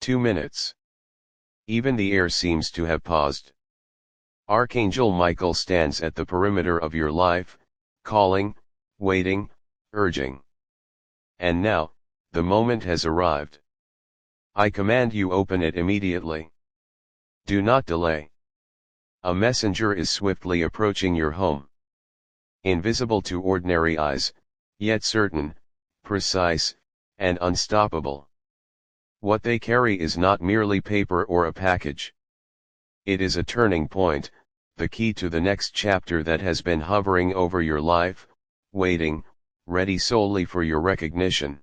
2 minutes. Even the air seems to have paused. Archangel Michael stands at the perimeter of your life, calling, waiting, urging. And now, the moment has arrived. I command you, open it immediately. Do not delay. A messenger is swiftly approaching your home. Invisible to ordinary eyes, yet certain, precise, and unstoppable. What they carry is not merely paper or a package. It is a turning point, the key to the next chapter that has been hovering over your life, waiting, ready solely for your recognition.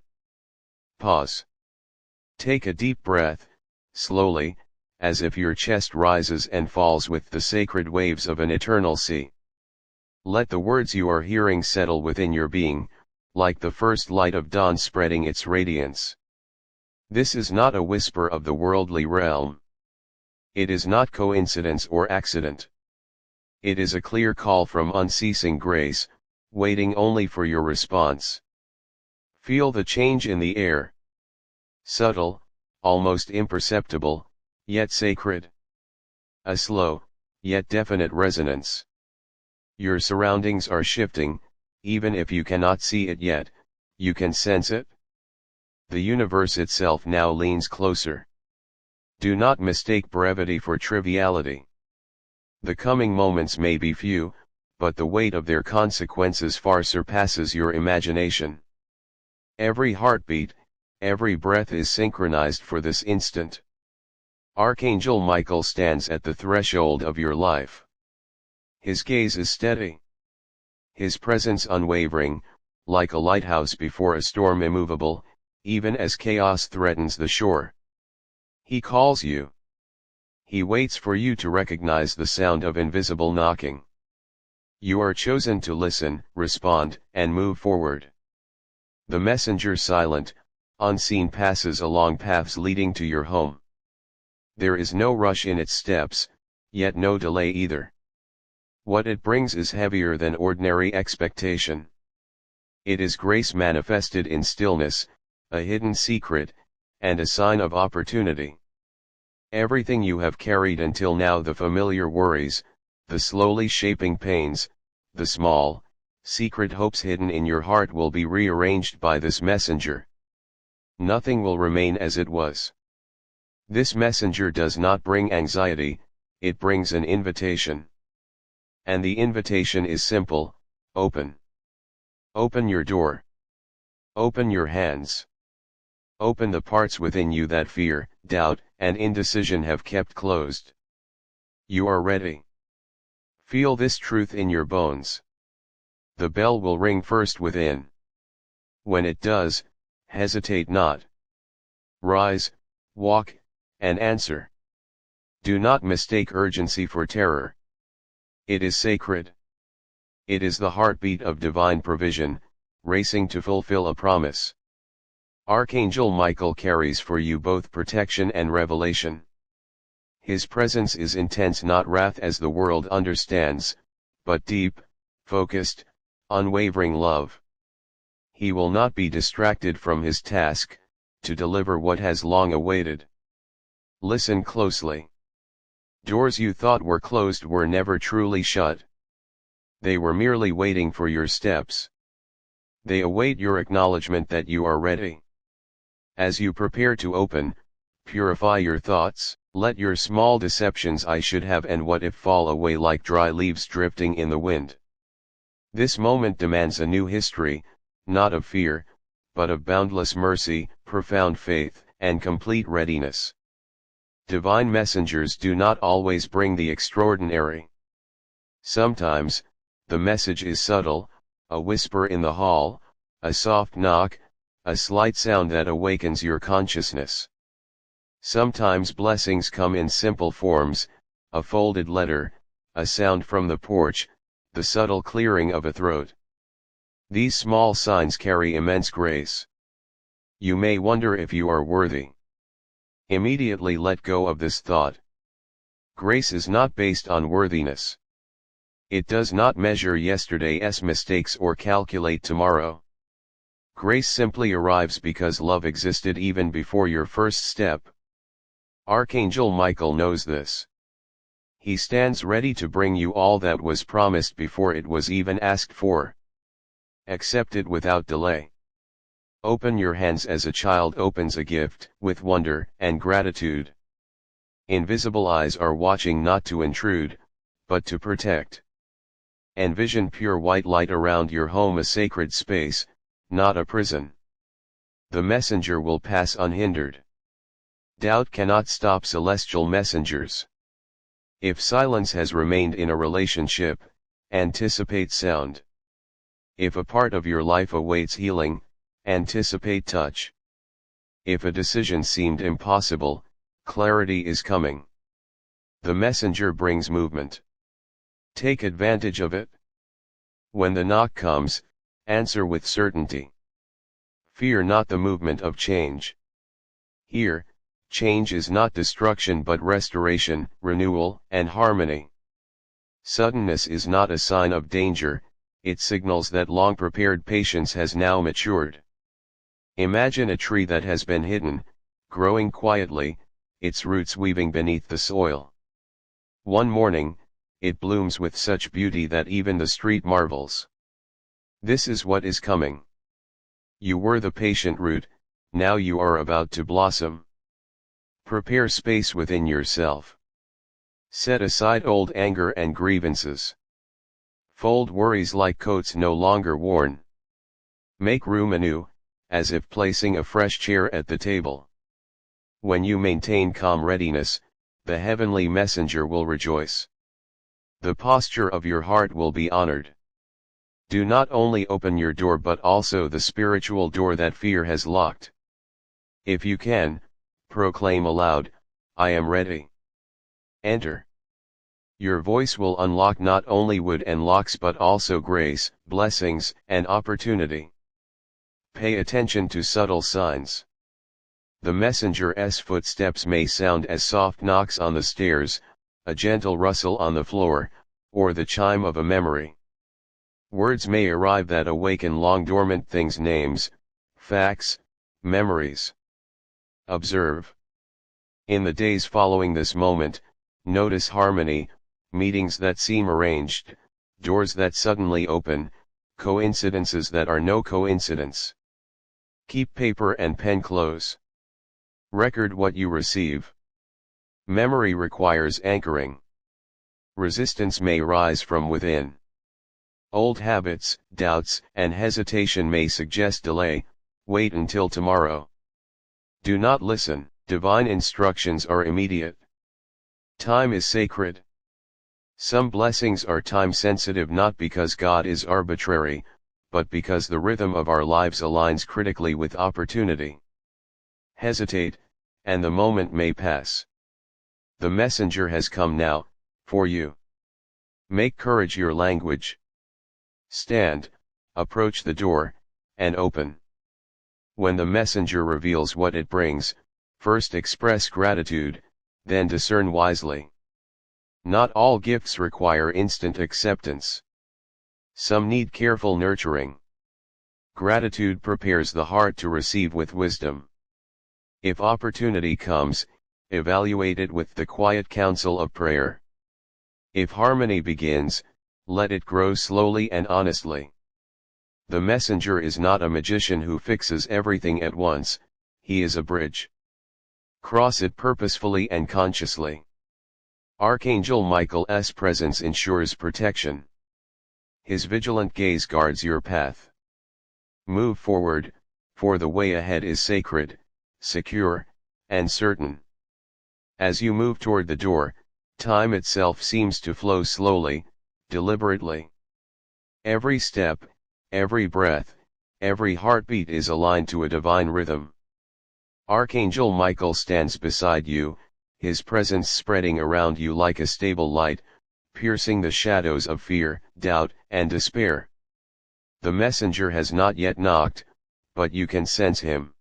Pause. Take a deep breath, slowly, as if your chest rises and falls with the sacred waves of an eternal sea. Let the words you are hearing settle within your being, like the first light of dawn spreading its radiance. This is not a whisper of the worldly realm. It is not coincidence or accident. It is a clear call from unceasing grace, waiting only for your response. Feel the change in the air. Subtle, almost imperceptible, yet sacred. A slow, yet definite resonance. Your surroundings are shifting, even if you cannot see it yet, you can sense it. The universe itself now leans closer. Do not mistake brevity for triviality. The coming moments may be few, but the weight of their consequences far surpasses your imagination. Every heartbeat, every breath is synchronized for this instant. Archangel Michael stands at the threshold of your life. His gaze is steady. His presence unwavering, like a lighthouse before a storm, immovable, even as chaos threatens the shore. He calls you. He waits for you to recognize the sound of invisible knocking. You are chosen to listen, respond, and move forward. The messenger, silent, unseen, passes along paths leading to your home. There is no rush in its steps, yet no delay either. What it brings is heavier than ordinary expectation. It is grace manifested in stillness, a hidden secret, and a sign of opportunity. Everything you have carried until now, the familiar worries, the slowly shaping pains, the small, secret hopes hidden in your heart, will be rearranged by this messenger. Nothing will remain as it was. This messenger does not bring anxiety, it brings an invitation. And the invitation is simple: open. Open your door. Open your hands. Open the parts within you that fear, doubt, and indecision have kept closed. You are ready. Feel this truth in your bones. The bell will ring first within. When it does, hesitate not. Rise, walk, and answer. Do not mistake urgency for terror. It is sacred. It is the heartbeat of divine provision, racing to fulfill a promise. Archangel Michael carries for you both protection and revelation. His presence is intense, not wrath as the world understands, but deep, focused, unwavering love. He will not be distracted from his task, to deliver what has long awaited. Listen closely. Doors you thought were closed were never truly shut. They were merely waiting for your steps. They await your acknowledgement that you are ready. As you prepare to open, purify your thoughts. Let your small deceptions, I should have and what if, fall away like dry leaves drifting in the wind. This moment demands a new history, not of fear, but of boundless mercy, profound faith, and complete readiness. Divine messengers do not always bring the extraordinary. Sometimes, the message is subtle, a whisper in the hall, a soft knock, a slight sound that awakens your consciousness. Sometimes blessings come in simple forms, a folded letter, a sound from the porch, the subtle clearing of a throat. These small signs carry immense grace. You may wonder if you are worthy. Immediately let go of this thought. Grace is not based on worthiness. It does not measure yesterday's mistakes or calculate tomorrow. Grace simply arrives because love existed even before your first step. Archangel Michael knows this. He stands ready to bring you all that was promised before it was even asked for. Accept it without delay. Open your hands as a child opens a gift, with wonder and gratitude. Invisible eyes are watching not to intrude, but to protect. Envision pure white light around your home, a sacred space, not a prison. The messenger will pass unhindered. Doubt cannot stop celestial messengers. If silence has remained in a relationship, anticipate sound. If a part of your life awaits healing, anticipate touch. If a decision seemed impossible, clarity is coming. The messenger brings movement. Take advantage of it. When the knock comes, answer with certainty. Fear not the movement of change. Here, change is not destruction but restoration, renewal, and harmony. Suddenness is not a sign of danger, it signals that long-prepared patience has now matured. Imagine a tree that has been hidden, growing quietly, its roots weaving beneath the soil. One morning, it blooms with such beauty that even the street marvels. This is what is coming. You were the patient root, now you are about to blossom. Prepare space within yourself. Set aside old anger and grievances. Fold worries like coats no longer worn. Make room anew, as if placing a fresh chair at the table. When you maintain calm readiness, the heavenly messenger will rejoice. The posture of your heart will be honored. Do not only open your door but also the spiritual door that fear has locked. If you can, proclaim aloud, I am ready. Enter. Your voice will unlock not only wood and locks but also grace, blessings, and opportunity. Pay attention to subtle signs. The messenger's footsteps may sound as soft knocks on the stairs, a gentle rustle on the floor, or the chime of a memory. Words may arrive that awaken long dormant things, names, facts, memories. Observe. In the days following this moment, notice harmony, meetings that seem arranged, doors that suddenly open, coincidences that are no coincidence. Keep paper and pen close. Record what you receive. Memory requires anchoring. Resistance may rise from within. Old habits, doubts, and hesitation may suggest delay, wait until tomorrow. Do not listen, divine instructions are immediate. Time is sacred. Some blessings are time-sensitive not because God is arbitrary, but because the rhythm of our lives aligns critically with opportunity. Hesitate, and the moment may pass. The messenger has come now, for you. Make courage your language. Stand, approach the door, and open. When the messenger reveals what it brings, first express gratitude, then discern wisely. Not all gifts require instant acceptance. Some need careful nurturing. Gratitude prepares the heart to receive with wisdom. If opportunity comes, evaluate it with the quiet counsel of prayer. If harmony begins, let it grow slowly and honestly. The messenger is not a magician who fixes everything at once, he is a bridge. Cross it purposefully and consciously. Archangel Michael's presence ensures protection. His vigilant gaze guards your path. Move forward, for the way ahead is sacred, secure, and certain. As you move toward the door, time itself seems to flow slowly, deliberately. Every step, every breath, every heartbeat is aligned to a divine rhythm. Archangel Michael stands beside you, his presence spreading around you like a stable light, piercing the shadows of fear, doubt, and despair. The messenger has not yet knocked, but you can sense him.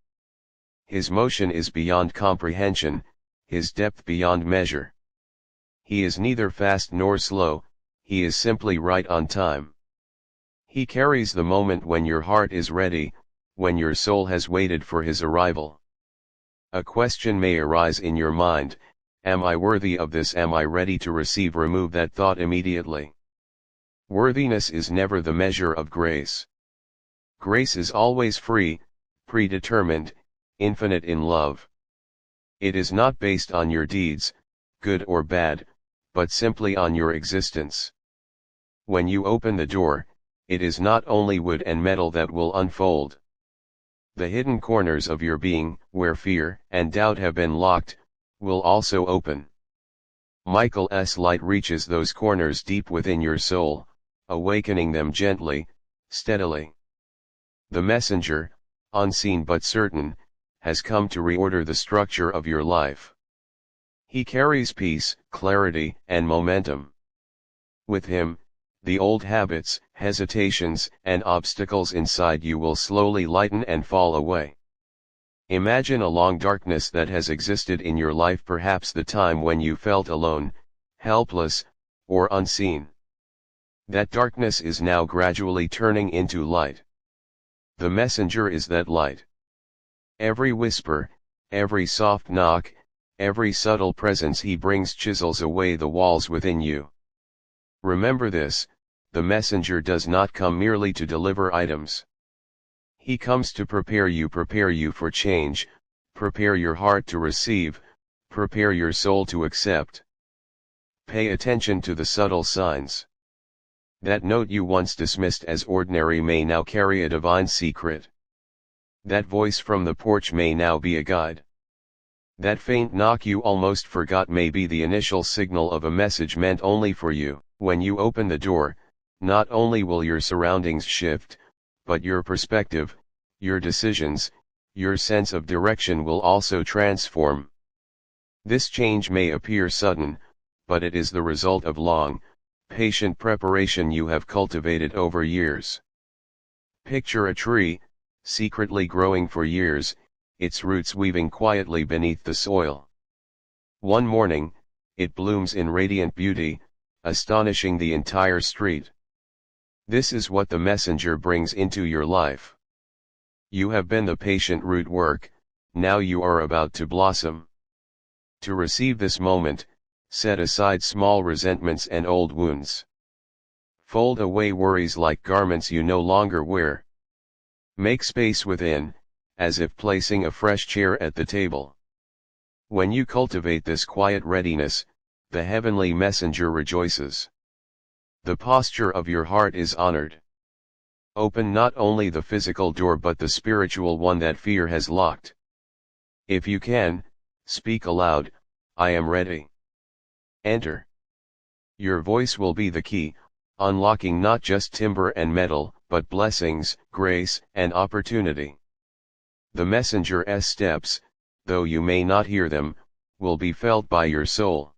His motion is beyond comprehension, his depth beyond measure. He is neither fast nor slow, he is simply right on time. He carries the moment when your heart is ready, when your soul has waited for his arrival. A question may arise in your mind: am I worthy of this? Am I ready to receive? Remove that thought immediately. Worthiness is never the measure of grace. Grace is always free, predetermined, infinite in love. It is not based on your deeds, good or bad, but simply on your existence. When you open the door, it is not only wood and metal that will unfold. The hidden corners of your being, where fear and doubt have been locked, will also open. Michael's light reaches those corners deep within your soul, awakening them gently, steadily. The messenger, unseen but certain, has come to reorder the structure of your life. He carries peace, clarity, and momentum. With him, the old habits, hesitations, and obstacles inside you will slowly lighten and fall away. Imagine a long darkness that has existed in your life, perhaps the time when you felt alone, helpless, or unseen. That darkness is now gradually turning into light. The messenger is that light. Every whisper, every soft knock, every subtle presence he brings chisels away the walls within you. Remember this: the messenger does not come merely to deliver items. He comes to prepare you for change, prepare your heart to receive, prepare your soul to accept. Pay attention to the subtle signs. That note you once dismissed as ordinary may now carry a divine secret. That voice from the porch may now be a guide. That faint knock you almost forgot may be the initial signal of a message meant only for you. When you open the door, not only will your surroundings shift, but your perspective, your decisions, your sense of direction will also transform. This change may appear sudden, but it is the result of long, patient preparation you have cultivated over years. Picture a tree, secretly growing for years, its roots weaving quietly beneath the soil. One morning, it blooms in radiant beauty, astonishing the entire street. This is what the messenger brings into your life. You have been the patient root work, now you are about to blossom. To receive this moment, set aside small resentments and old wounds. Fold away worries like garments you no longer wear. Make space within, as if placing a fresh chair at the table. When you cultivate this quiet readiness, the heavenly messenger rejoices. The posture of your heart is honored. Open not only the physical door but the spiritual one that fear has locked. If you can, speak aloud: I am ready. Enter. Your voice will be the key, unlocking not just timber and metal, but blessings, grace, and opportunity. The messenger's steps, though you may not hear them, will be felt by your soul.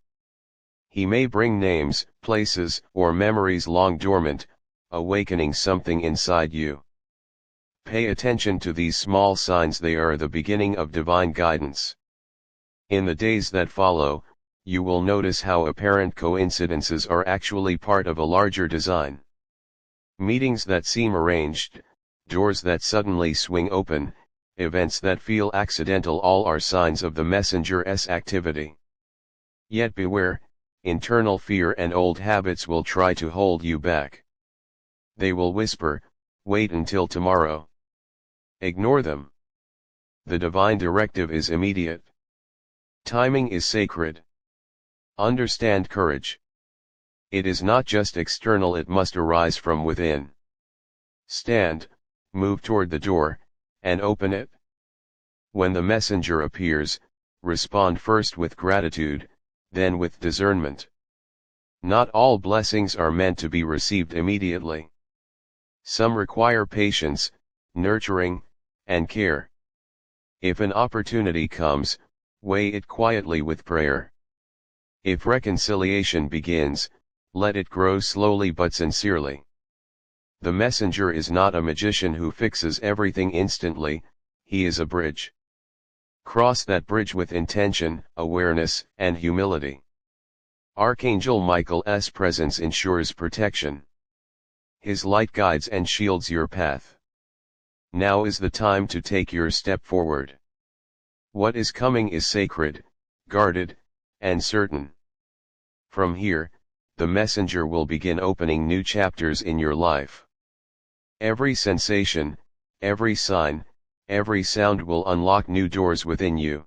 He may bring names, places, or memories long dormant, awakening something inside you. Pay attention to these small signs, they are the beginning of divine guidance. In the days that follow, you will notice how apparent coincidences are actually part of a larger design. Meetings that seem arranged, doors that suddenly swing open, events that feel accidental, all are signs of the messenger's activity. Yet beware: internal fear and old habits will try to hold you back. They will whisper, wait until tomorrow. Ignore them. The divine directive is immediate. Timing is sacred. Understand courage. It is not just external, it must arise from within. Stand, move toward the door, and open it. When the messenger appears, respond first with gratitude, then with discernment. Not all blessings are meant to be received immediately. Some require patience, nurturing, and care. If an opportunity comes, weigh it quietly with prayer. If reconciliation begins, let it grow slowly but sincerely. The messenger is not a magician who fixes everything instantly, he is a bridge. Cross that bridge with intention, awareness, and humility. Archangel Michael's presence ensures protection. His light guides and shields your path. Now is the time to take your step forward. What is coming is sacred, guarded, and certain. From here, the messenger will begin opening new chapters in your life. Every sensation, every sign, every sound will unlock new doors within you.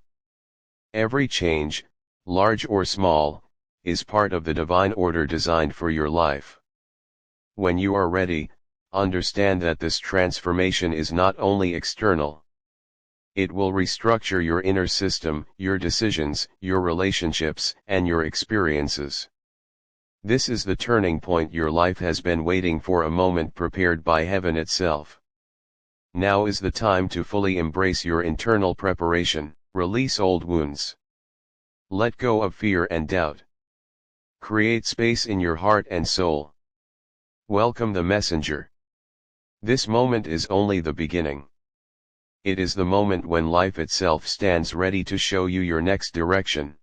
Every change, large or small, is part of the divine order designed for your life. When you are ready, understand that this transformation is not only external. It will restructure your inner system, your decisions, your relationships, and your experiences. This is the turning point your life has been waiting for, a moment prepared by heaven itself. Now is the time to fully embrace your internal preparation, release old wounds. Let go of fear and doubt. Create space in your heart and soul. Welcome the messenger. This moment is only the beginning. It is the moment when life itself stands ready to show you your next direction.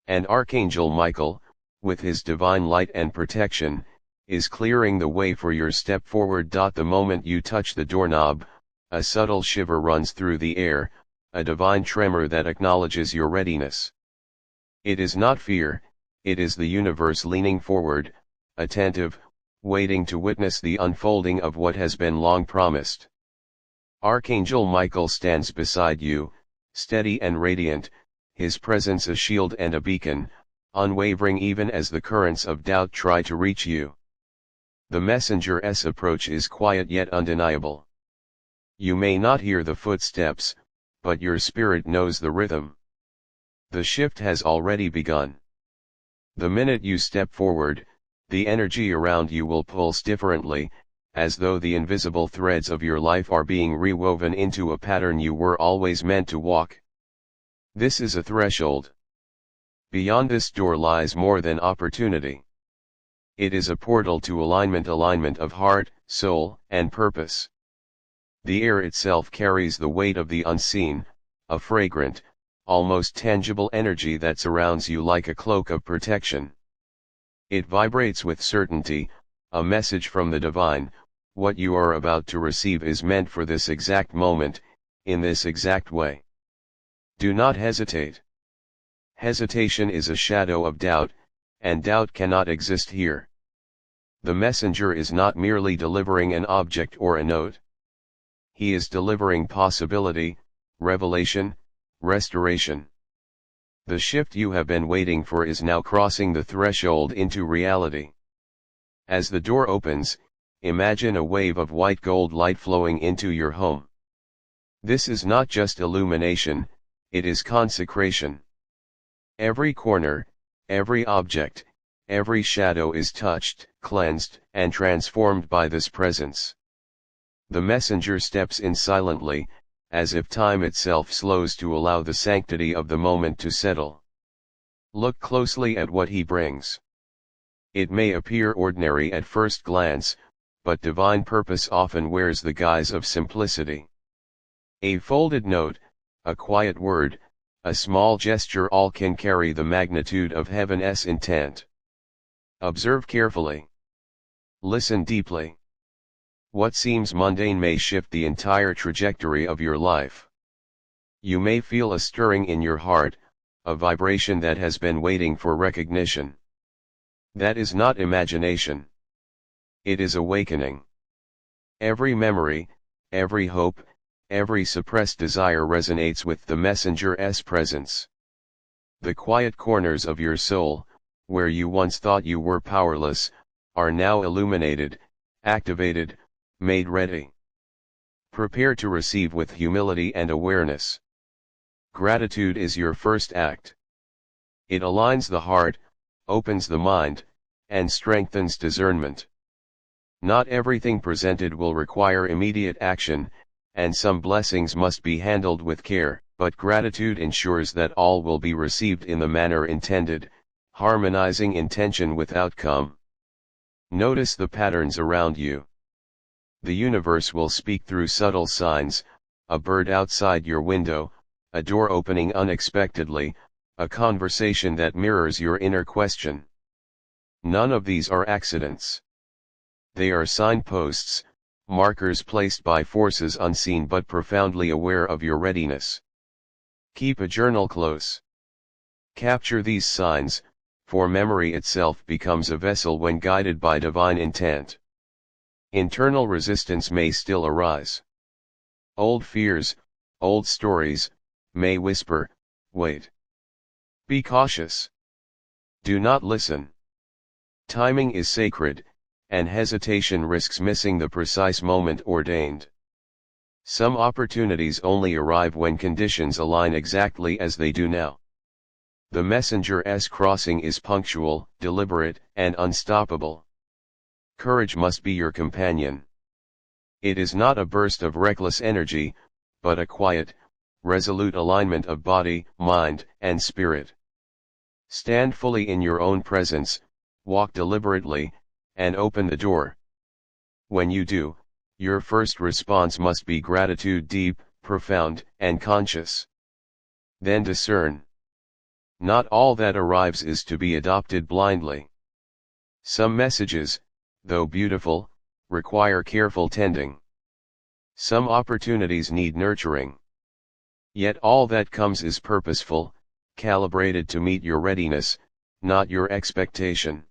And Archangel Michael, with his divine light and protection, is clearing the way for your step forward. The moment you touch the doorknob, a subtle shiver runs through the air, a divine tremor that acknowledges your readiness. It is not fear, it is the universe leaning forward, attentive, waiting to witness the unfolding of what has been long promised. Archangel Michael stands beside you, steady and radiant, his presence a shield and a beacon, unwavering even as the currents of doubt try to reach you. The messenger's approach is quiet yet undeniable. You may not hear the footsteps, but your spirit knows the rhythm. The shift has already begun. The minute you step forward, the energy around you will pulse differently, as though the invisible threads of your life are being rewoven into a pattern you were always meant to walk. This is a threshold. Beyond this door lies more than opportunity. It is a portal to alignment of heart, soul, and purpose. The air itself carries the weight of the unseen, a fragrant, almost tangible energy that surrounds you like a cloak of protection. It vibrates with certainty, a message from the divine. What you are about to receive is meant for this exact moment, in this exact way. Do not hesitate. Hesitation is a shadow of doubt, and doubt cannot exist here. The messenger is not merely delivering an object or a note. He is delivering possibility, revelation, restoration. The shift you have been waiting for is now crossing the threshold into reality. As the door opens, imagine a wave of white gold light flowing into your home. This is not just illumination, it is consecration. Every corner, every object, every shadow is touched, cleansed, and transformed by this presence. The messenger steps in silently, as if time itself slows to allow the sanctity of the moment to settle. Look closely at what he brings. It may appear ordinary at first glance, but divine purpose often wears the guise of simplicity. A folded note, a quiet word, a small gesture, all can carry the magnitude of heaven's intent. Observe carefully. Listen deeply. What seems mundane may shift the entire trajectory of your life. You may feel a stirring in your heart, a vibration that has been waiting for recognition. That is not imagination. It is awakening. Every memory, every hope, every suppressed desire resonates with the messenger's presence. The quiet corners of your soul, where you once thought you were powerless, are now illuminated, activated, made ready. Prepare to receive with humility and awareness. Gratitude is your first act. It aligns the heart, opens the mind, and strengthens discernment. Not everything presented will require immediate action, and some blessings must be handled with care, but gratitude ensures that all will be received in the manner intended, harmonizing intention with outcome. Notice the patterns around you. The universe will speak through subtle signs, a bird outside your window, a door opening unexpectedly, a conversation that mirrors your inner question. None of these are accidents. They are signposts, markers placed by forces unseen but profoundly aware of your readiness. Keep a journal close. Capture these signs, for memory itself becomes a vessel when guided by divine intent. Internal resistance may still arise. Old fears, old stories, may whisper, wait. Be cautious. Do not listen. Timing is sacred, and hesitation risks missing the precise moment ordained. Some opportunities only arrive when conditions align exactly as they do now. The messenger's crossing is punctual, deliberate, and unstoppable. Courage must be your companion. It is not a burst of reckless energy, but a quiet, resolute alignment of body, mind, and spirit. Stand fully in your own presence, walk deliberately, and open the door. When you do, your first response must be gratitude, deep, profound, and conscious. Then discern. Not all that arrives is to be adopted blindly. Some messages, though beautiful, require careful tending. Some opportunities need nurturing. Yet all that comes is purposeful, calibrated to meet your readiness, not your expectation.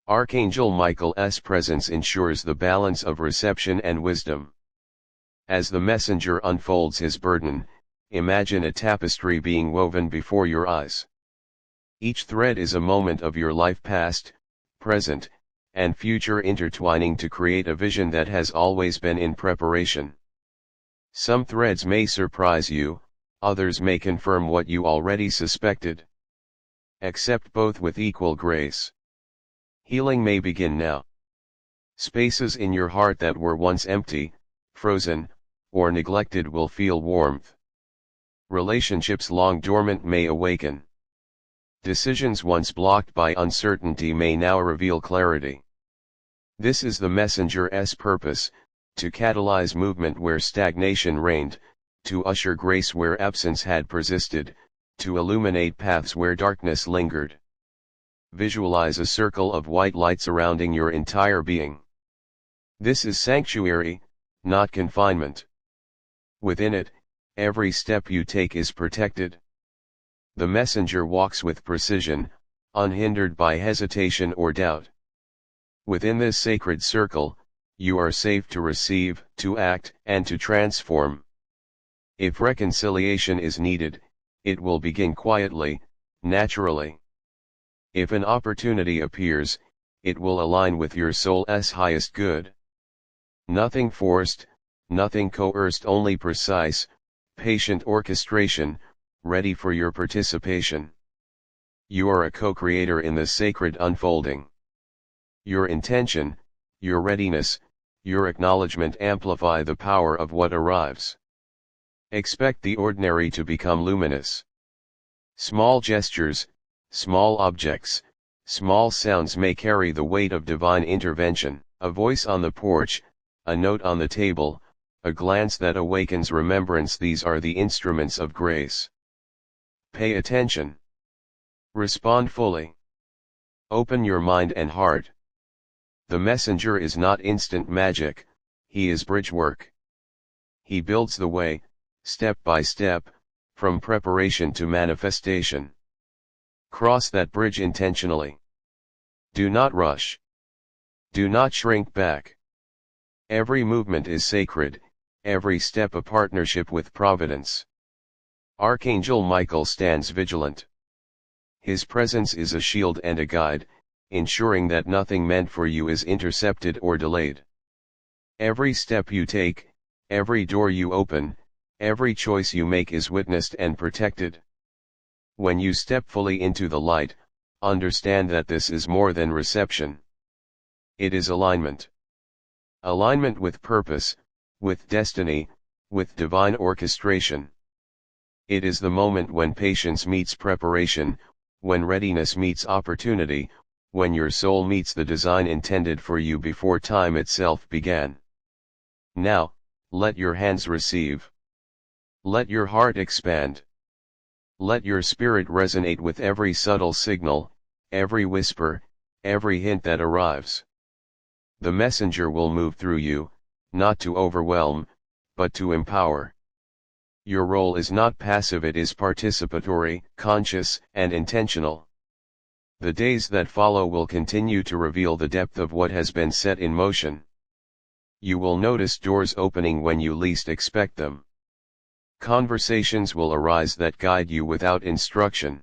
Archangel Michael's presence ensures the balance of reception and wisdom. As the messenger unfolds his burden, imagine a tapestry being woven before your eyes. Each thread is a moment of your life past, present, and future intertwining to create a vision that has always been in preparation. Some threads may surprise you, others may confirm what you already suspected. Accept both with equal grace. Healing may begin now. Spaces in your heart that were once empty, frozen, or neglected will feel warmth. Relationships long dormant may awaken. Decisions once blocked by uncertainty may now reveal clarity. This is the messenger's purpose, to catalyze movement where stagnation reigned, to usher grace where absence had persisted, to illuminate paths where darkness lingered. Visualize a circle of white light surrounding your entire being. This is sanctuary, not confinement. Within it, every step you take is protected. The messenger walks with precision, unhindered by hesitation or doubt. Within this sacred circle, you are safe to receive, to act, and to transform. If reconciliation is needed, it will begin quietly, naturally. If an opportunity appears, it will align with your soul's highest good. Nothing forced, nothing coerced, only precise, patient orchestration, ready for your participation. You are a co-creator in this sacred unfolding. Your intention, your readiness, your acknowledgement amplify the power of what arrives. Expect the ordinary to become luminous. Small gestures, small objects, small sounds may carry the weight of divine intervention. A voice on the porch, a note on the table, a glance that awakens remembrance, these are the instruments of grace. Pay attention. Respond fully. Open your mind and heart. The messenger is not instant magic, he is bridge work. He builds the way, step by step, from preparation to manifestation. Cross that bridge intentionally. Do not rush. Do not shrink back. Every movement is sacred, every step a partnership with Providence. Archangel Michael stands vigilant. His presence is a shield and a guide, ensuring that nothing meant for you is intercepted or delayed. Every step you take, every door you open, every choice you make is witnessed and protected. When you step fully into the light, understand that this is more than reception. It is alignment. Alignment with purpose, with destiny, with divine orchestration. It is the moment when patience meets preparation, when readiness meets opportunity, when your soul meets the design intended for you before time itself began. Now, let your hands receive. Let your heart expand. Let your spirit resonate with every subtle signal, every whisper, every hint that arrives. The messenger will move through you, not to overwhelm, but to empower. Your role is not passive, it is participatory, conscious, and intentional. The days that follow will continue to reveal the depth of what has been set in motion. You will notice doors opening when you least expect them. Conversations will arise that guide you without instruction.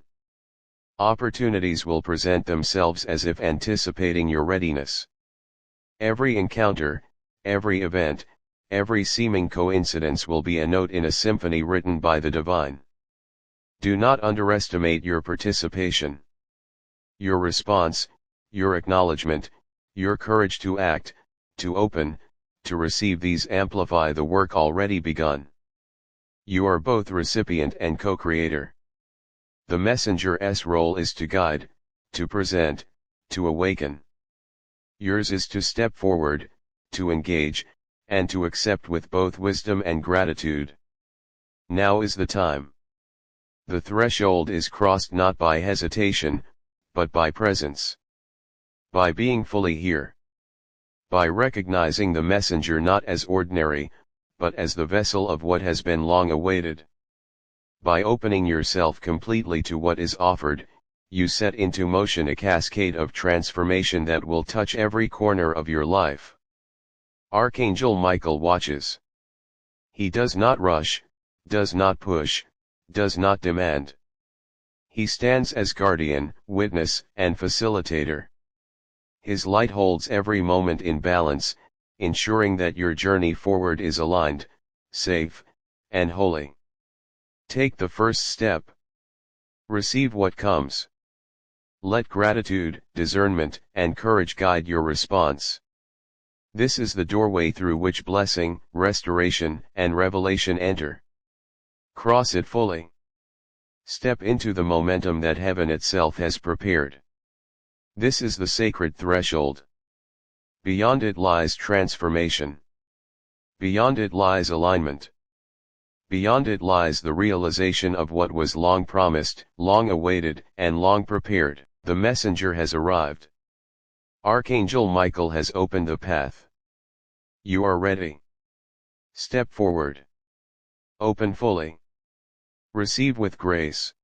Opportunities will present themselves as if anticipating your readiness. Every encounter, every event, every seeming coincidence will be a note in a symphony written by the divine. Do not underestimate your participation. Your response, your acknowledgement, your courage to act, to open, to receive, these amplify the work already begun. You are both recipient and co-creator. The messenger's role is to guide, to present, to awaken. Yours is to step forward, to engage, and to accept with both wisdom and gratitude. Now is the time. The threshold is crossed not by hesitation, but by presence. By being fully here. By recognizing the messenger not as ordinary, but as the vessel of what has been long awaited. By opening yourself completely to what is offered, you set into motion a cascade of transformation that will touch every corner of your life. Archangel Michael watches. He does not rush, does not push, does not demand. He stands as guardian, witness, and facilitator. His light holds every moment in balance, ensuring that your journey forward is aligned, safe, and holy. Take the first step. Receive what comes. Let gratitude, discernment, and courage guide your response. This is the doorway through which blessing, restoration, and revelation enter. Cross it fully. Step into the momentum that heaven itself has prepared. This is the sacred threshold. Beyond it lies transformation. Beyond it lies alignment. Beyond it lies the realization of what was long promised, long awaited, and long prepared. The messenger has arrived. Archangel Michael has opened the path. You are ready. Step forward. Open fully. Receive with grace.